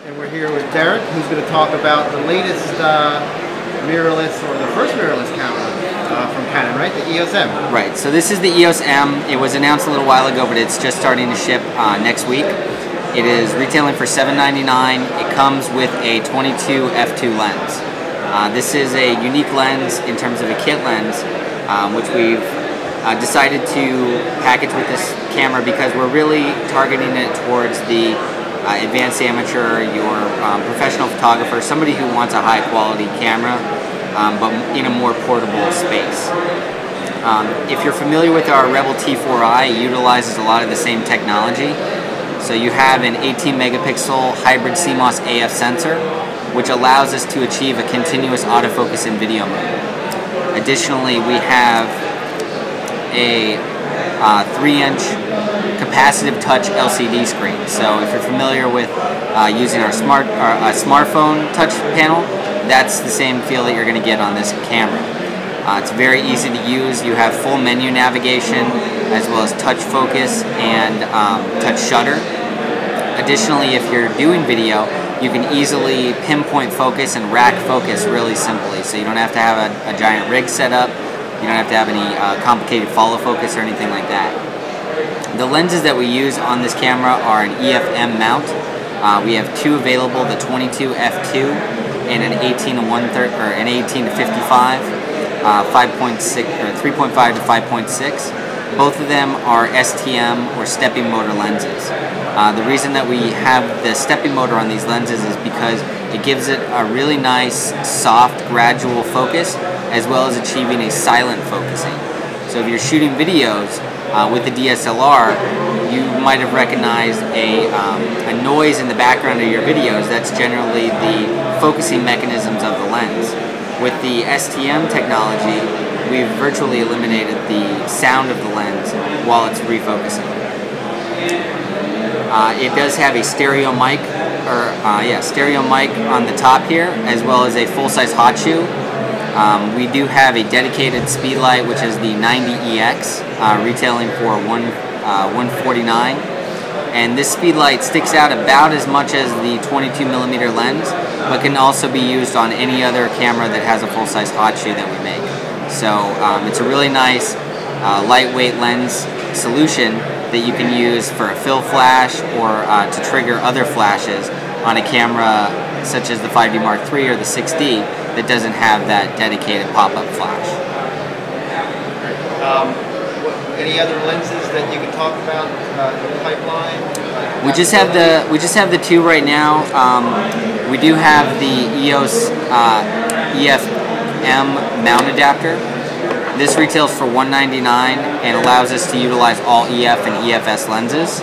And we're here with Derek, who's going to talk about the latest mirrorless, or the first mirrorless camera from Canon, right? The EOS M. Right, so this is the EOS M. It was announced a little while ago, but it's just starting to ship next week. It is retailing for $799. It comes with a 22 f2 lens. This is a unique lens in terms of a kit lens, which we've decided to package with this camera because we're really targeting it towards the advanced amateur, your professional photographer, somebody who wants a high quality camera, but in a more portable space. If you're familiar with our Rebel T4i, it utilizes a lot of the same technology. So you have an 18 megapixel hybrid CMOS AF sensor, which allows us to achieve a continuous autofocus in video mode. Additionally, we have a 3-inch capacitive touch LCD screen. So if you're familiar with using our smartphone touch panel, that's the same feel that you're going to get on this camera. It's very easy to use. You have full menu navigation as well as touch focus and touch shutter. Additionally, if you're doing video, you can easily pinpoint focus and rack focus really simply. So you don't have to have a giant rig set up. You don't have to have any complicated follow focus or anything like that. The lenses that we use on this camera are an EF-M mount. We have two available, the 22 f2 and an 18 to 130 or an 18 to 55, 5.6 or 3.5 to 5.6. Both of them are STM or stepping motor lenses. The reason that we have the stepping motor on these lenses is because it gives it a really nice, soft, gradual focus, as well as achieving a silent focusing. So if you're shooting videos with the DSLR, you might have recognized a noise in the background of your videos. That's generally the focusing mechanisms of the lens. With the STM technology, we've virtually eliminated the sound of the lens while it's refocusing. It does have a stereo mic, stereo mic on the top here, as well as a full-size hot shoe. We do have a dedicated speed light, which is the 90EX, retailing for $149, and this speed light sticks out about as much as the 22mm lens, but can also be used on any other camera that has a full-size hot shoe that we make. So it's a really nice lightweight lens solution that you can use for a fill flash or to trigger other flashes on a camera such as the 5D Mark III or the 6D that doesn't have that dedicated pop-up flash. Any other lenses that you can talk about in the pipeline? We just have the two right now. We do have the EOS EF-M mount adapter. This retails for $199 and allows us to utilize all EF and EFS lenses.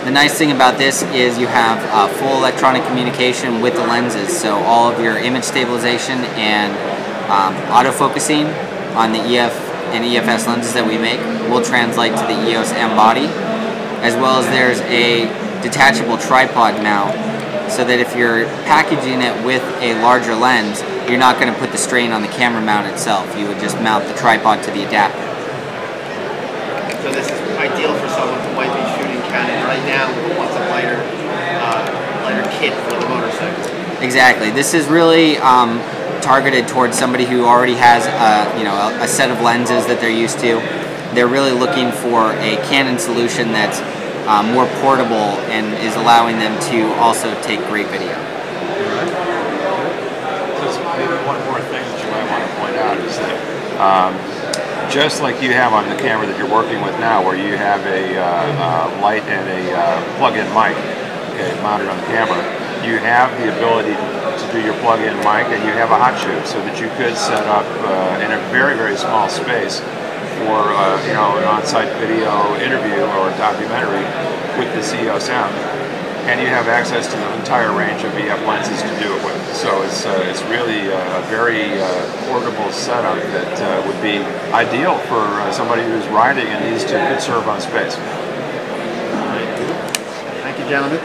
The nice thing about this is you have full electronic communication with the lenses, so all of your image stabilization and autofocusing on the EF and EFS lenses that we make will translate to the EOS M body, as well as there's a detachable tripod mount, so that if you're packaging it with a larger lens, you're not going to put the strain on the camera mount itself. You would just mount the tripod to the adapter. So this is ideal for someone who might be shooting Canon right now who wants a lighter kit for the motorcycle. Exactly. This is really targeted towards somebody who already has a set of lenses that they're used to. They're really looking for a Canon solution that's more portable and is allowing them to also take great video. Just maybe one more thing that you might want to point out is that just like you have on the camera that you're working with now, where you have a light and a plug-in mic, okay, mounted on the camera, you have the ability to do your plug-in mic, and you have a hot shoe, so that you could set up in a very, very small space for an on-site video interview or documentary with the EOS M, and you have access to the entire range of EF lenses to do it with. So it's really a very portable setup that would be ideal for somebody who's riding and needs to conserve on space. Thank you, gentlemen.